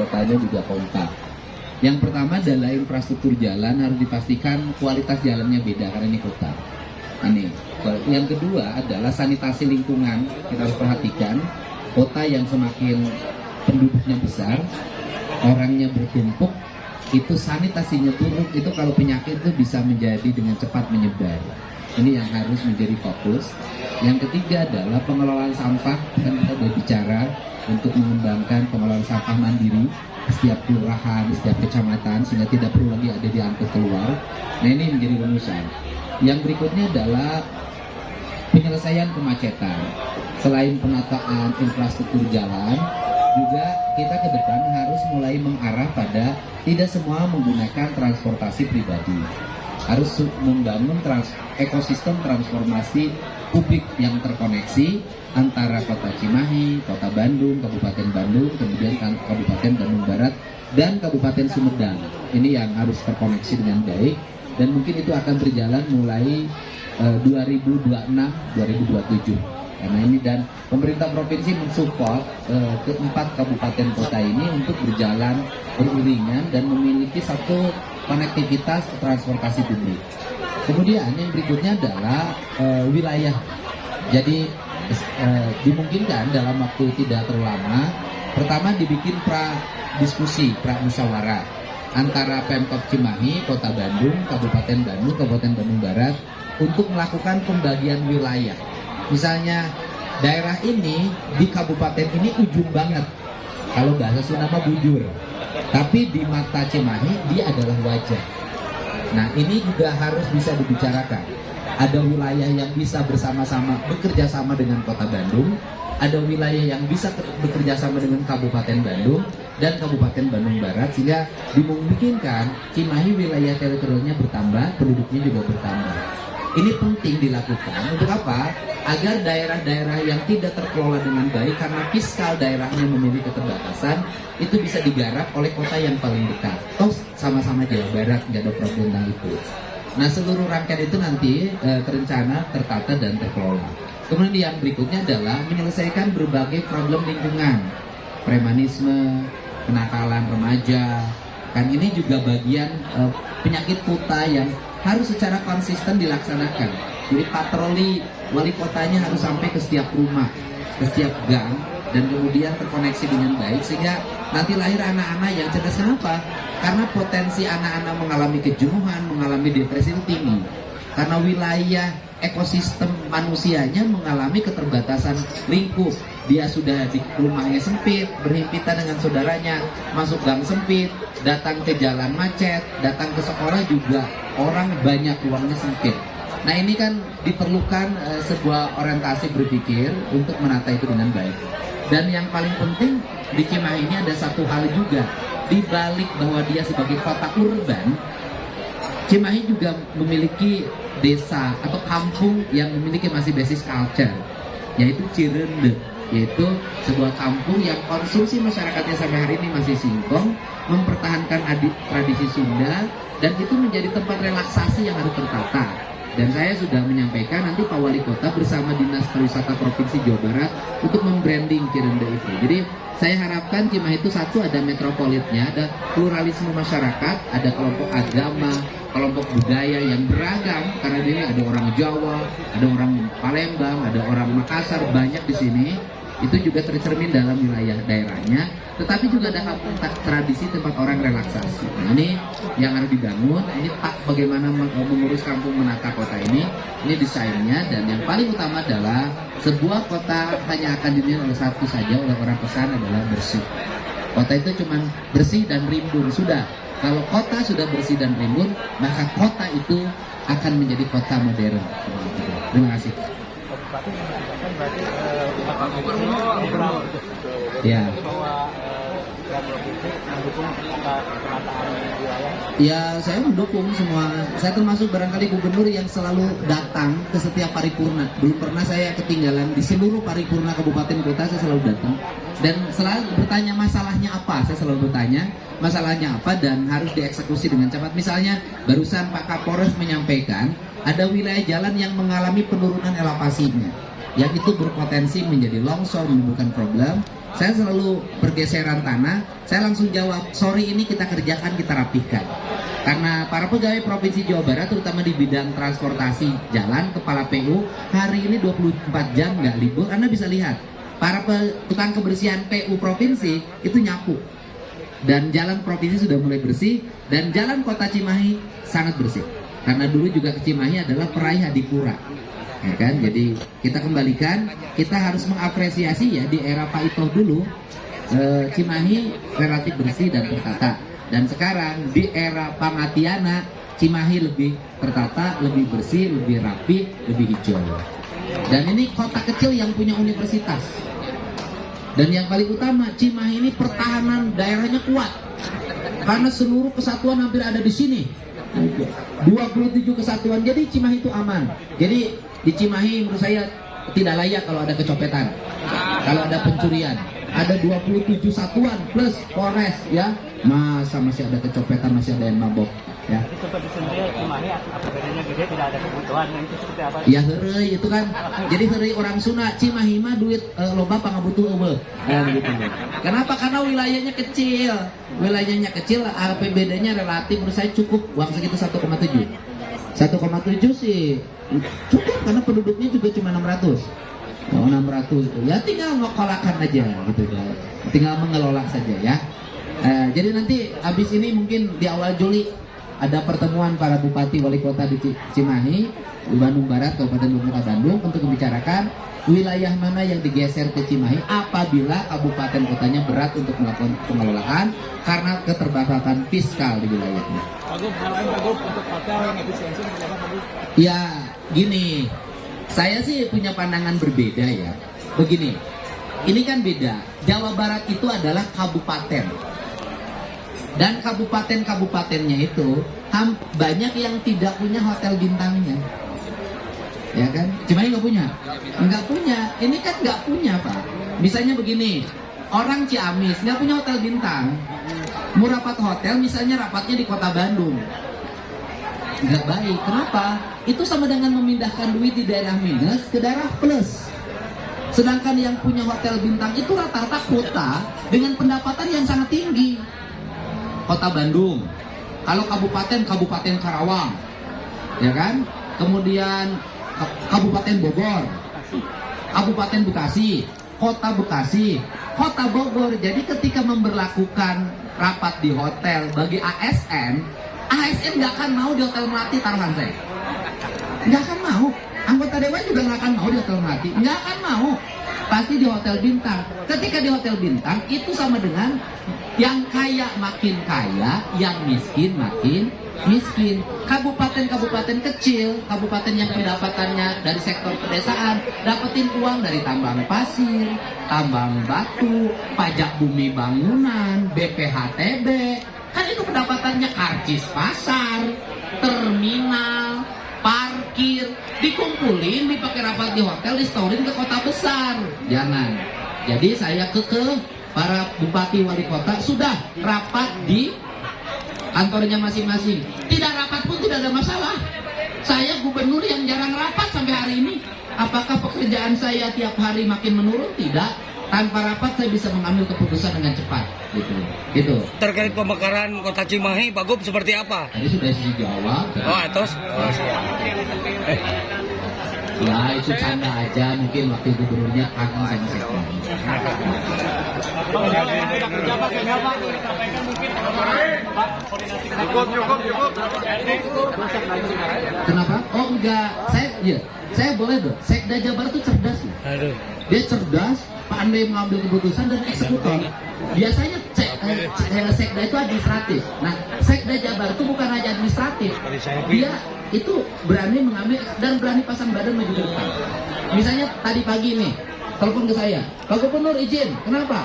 kotanya juga kompak. Yang pertama adalah infrastruktur jalan, harus dipastikan kualitas jalannya beda karena ini kota. Ini. Yang kedua adalah sanitasi lingkungan, kita harus perhatikan. Kota yang semakin penduduknya besar, orangnya bertumpuk, itu sanitasinya buruk, itu kalau penyakit itu bisa menjadi dengan cepat menyebar. Ini yang harus menjadi fokus. Yang ketiga adalah pengelolaan sampah, kan kita sudah bicara untuk mengembangkan pengelolaan sampah mandiri setiap kelurahan, setiap kecamatan, sehingga tidak perlu lagi ada diangkut keluar. Nah, ini menjadi rumusan. Yang berikutnya adalah penyelesaian kemacetan. Selain penataan infrastruktur jalan, juga kita ke depan harus mulai mengarah pada tidak semua menggunakan transportasi pribadi. Harus membangun ekosistem transformasi publik yang terkoneksi antara Kota Cimahi, Kota Bandung, Kabupaten Bandung, kemudian Kabupaten Bandung Barat, dan Kabupaten Sumedang. Ini yang harus terkoneksi dengan baik, dan mungkin itu akan berjalan mulai 2026-2027. Karena ini, dan pemerintah provinsi mensupport keempat kabupaten kota ini untuk berjalan beriringan dan memiliki satu konektivitas transportasi publik. Kemudian yang berikutnya adalah wilayah. Jadi dimungkinkan dalam waktu tidak terlalu lama, pertama dibikin diskusi, musyawarah antara Pemkot Cimahi, Kota Bandung, Kabupaten Bandung Barat untuk melakukan pembagian wilayah. Misalnya daerah ini di kabupaten ini ujung banget, kalau bahasa Sunda mah bujur, tapi di mata Cimahi dia adalah wajah. Nah, ini juga harus bisa dibicarakan. Ada wilayah yang bisa bersama-sama bekerja sama dengan Kota Bandung, ada wilayah yang bisa bekerja sama dengan Kabupaten Bandung dan Kabupaten Bandung Barat, sehingga dimungkinkan Cimahi wilayah teritorialnya bertambah, penduduknya juga bertambah. Ini penting dilakukan untuk apa? Agar daerah-daerah yang tidak terkelola dengan baik karena fiskal daerahnya memiliki keterbatasan, itu bisa digarap oleh kota yang paling dekat. Toh sama-sama Jawa Barat, nggak ada problem tentang itu. Nah, seluruh rangkaian itu nanti terencana, tertata, dan terkelola. Kemudian yang berikutnya adalah menyelesaikan berbagai problem lingkungan, premanisme, kenakalan remaja. Kan ini juga bagian penyakit kota yang harus secara konsisten dilaksanakan. Jadi patroli wali kotanya harus sampai ke setiap rumah, ke setiap gang, dan kemudian terkoneksi dengan baik sehingga nanti lahir anak-anak yang cerdas. Kenapa? Karena potensi anak-anak mengalami kejenuhan, mengalami depresi itu tinggi. Karena wilayah ekosistem manusianya mengalami keterbatasan lingkup. Dia sudah di rumahnya sempit, berhimpitan dengan saudaranya, masuk gang sempit, datang ke jalan macet, datang ke sekolah juga orang banyak ruangnya sempit. Nah, ini kan diperlukan sebuah orientasi berpikir untuk menata itu dengan baik. Dan yang paling penting di Cimahi ini ada satu hal juga, di balik bahwa dia sebagai kota urban, Cimahi juga memiliki desa atau kampung yang memiliki masih basis culture, yaitu Cirende, yaitu sebuah kampung yang konsumsi masyarakatnya sampai hari ini masih singkong, mempertahankan tradisi Sunda, dan itu menjadi tempat relaksasi yang harus tertata. Dan saya sudah menyampaikan nanti Pak Wali Kota bersama Dinas Pariwisata Provinsi Jawa Barat untuk membranding Cirende itu. Jadi saya harapkan Cimahi itu satu, ada metropolitnya, ada pluralisme masyarakat, ada kelompok agama, kelompok budaya yang beragam, karena di sini ada orang Jawa, ada orang Palembang, ada orang Makassar, banyak di sini. Itu juga tercermin dalam wilayah daerahnya, tetapi juga ada kampung tradisi tempat orang relaksasi. Nah, ini yang harus dibangun. Ini bagaimana mengurus kampung menata kota ini desainnya. Dan yang paling utama adalah sebuah kota hanya akan dinilai oleh satu saja, oleh orang pesan, adalah bersih. Kota itu cuma bersih dan rimbun, sudah. Kalau kota sudah bersih dan rimbun, maka kota itu akan menjadi kota modern. Terima kasih. Ya. Ya, saya mendukung semua. Saya termasuk barangkali gubernur yang selalu datang ke setiap paripurna. Belum pernah saya ketinggalan di seluruh paripurna kabupaten kota, saya selalu datang. Dan selalu bertanya masalahnya apa, saya selalu bertanya masalahnya apa dan harus dieksekusi dengan cepat. Misalnya barusan Pak Kapolres menyampaikan ada wilayah jalan yang mengalami penurunan elevasinya, yang itu berpotensi menjadi longsor, menimbulkan problem. saya selalu pergeseran tanah, saya langsung jawab, sorry ini kita kerjakan, kita rapihkan. Karena para pegawai Provinsi Jawa Barat, terutama di bidang transportasi jalan, kepala PU, hari ini 24 jam nggak libur. Anda bisa lihat, para tukang kebersihan PU Provinsi itu nyapu. Dan jalan Provinsi sudah mulai bersih, dan jalan Kota Cimahi sangat bersih. Karena dulu juga ke Cimahi adalah peraih Adipura. Ya kan? Jadi kita kembalikan, kita harus mengapresiasi ya di era Pak Ito dulu Cimahi relatif bersih dan tertata, dan sekarang di era Pangatiana Cimahi lebih tertata, lebih bersih, lebih rapi, lebih hijau. Dan ini kota kecil yang punya universitas. Dan yang paling utama, Cimahi ini pertahanan daerahnya kuat karena seluruh kesatuan hampir ada di sini. 27 kesatuan, jadi Cimahi itu aman. Jadi di Cimahi menurut saya tidak layak kalau ada kecopetan, kalau ada pencurian. Ada 27 satuan plus Polres ya. Masa masih ada kecopetan, masih ada yang mabok ya. Jadi seperti sendiri Cimahi apa bedanya gede, tidak ada kebutuhan, nah itu seperti apa? Ya heureuy itu kan. Jadi heureuy orang Sunda, Cimahi mah duit loba pangabutuh eueuh. Gitu. Kenapa? Karena wilayahnya kecil. Wilayahnya kecil, APBD-nya relatif menurut saya cukup, uang segitu 1,7. 1,7 sih cukup karena penduduknya juga cuma 600. Oh, 600 ya, tinggal ngokolakan aja gitu ya. Tinggal mengelola saja ya. Jadi nanti habis ini mungkin di awal Juli ada pertemuan para bupati wali kota di Cimahi, di Bandung Barat, Kabupaten Kota Bandung, untuk membicarakan wilayah mana yang digeser ke Cimahi apabila kabupaten kotanya berat untuk melakukan pengelolaan karena keterbatasan fiskal di wilayahnya. Bagus untuk hotel yang efisiensi berapa bagus? Ya gini, saya sih punya pandangan berbeda ya. Begini, ini kan beda. Jawa Barat itu adalah kabupaten, dan kabupaten-kabupatennya itu banyak yang tidak punya hotel bintangnya. Ya kan? Cimahi nggak punya? Nggak punya. Ini kan nggak punya, Pak. Misalnya begini, orang Ciamis nggak punya hotel bintang. Mau rapat hotel, misalnya rapatnya di kota Bandung. Nggak baik. Kenapa? Itu sama dengan memindahkan duit di daerah minus ke daerah plus. Sedangkan yang punya hotel bintang itu rata-rata kota dengan pendapatan yang sangat tinggi. Kota Bandung. Kalau Kabupaten Karawang. Ya kan? Kemudian Kabupaten Bogor, Kabupaten Bekasi, Kota Bekasi, Kota Bogor. Jadi ketika memberlakukan rapat di hotel bagi ASN nggak akan mau di Hotel Melati, taruhan saya. Nggak akan mau. Anggota dewan juga nggak akan mau di Hotel Melati, nggak akan mau. Pasti di hotel bintang. Ketika di hotel bintang itu sama dengan yang kaya makin kaya, yang miskin makin miskin. Kabupaten-kabupaten kecil, kabupaten yang pendapatannya dari sektor pedesaan, dapetin uang dari tambang pasir, tambang batu, pajak bumi bangunan, BPHTB. Kan itu pendapatannya karcis pasar, terminal, parkir, dikumpulin, dipakai rapat di hotel, distorin ke kota besar. Jangan. Jadi saya kekeh para bupati wali kota sudah rapat di kantornya masing-masing. Tidak rapat pun tidak ada masalah. Saya gubernur yang jarang rapat sampai hari ini. Apakah pekerjaan saya tiap hari makin menurun? Tidak. Tanpa rapat saya bisa mengambil keputusan dengan cepat. Gitu. Terkait pemekaran kota Cimahi, Pak Gub seperti apa? Tadi sudah saya jawab. Oh, terus? Ya itu canda aja, mungkin waktu gubernurnya kangen sama saya. Kenapa? Oh enggak, saya boleh dong. Sekda Jabar itu cerdas loh. Dia cerdas, pandai mengambil keputusan dan eksekutor. Biasanya sekda itu administratif. Nah, sekda Jabar itu bukan hanya administratif. Dia itu berani mengambil dan berani pasang badan maju ke depan. Misalnya tadi pagi nih, telepon ke saya, Pak Gubernur izin. Kenapa?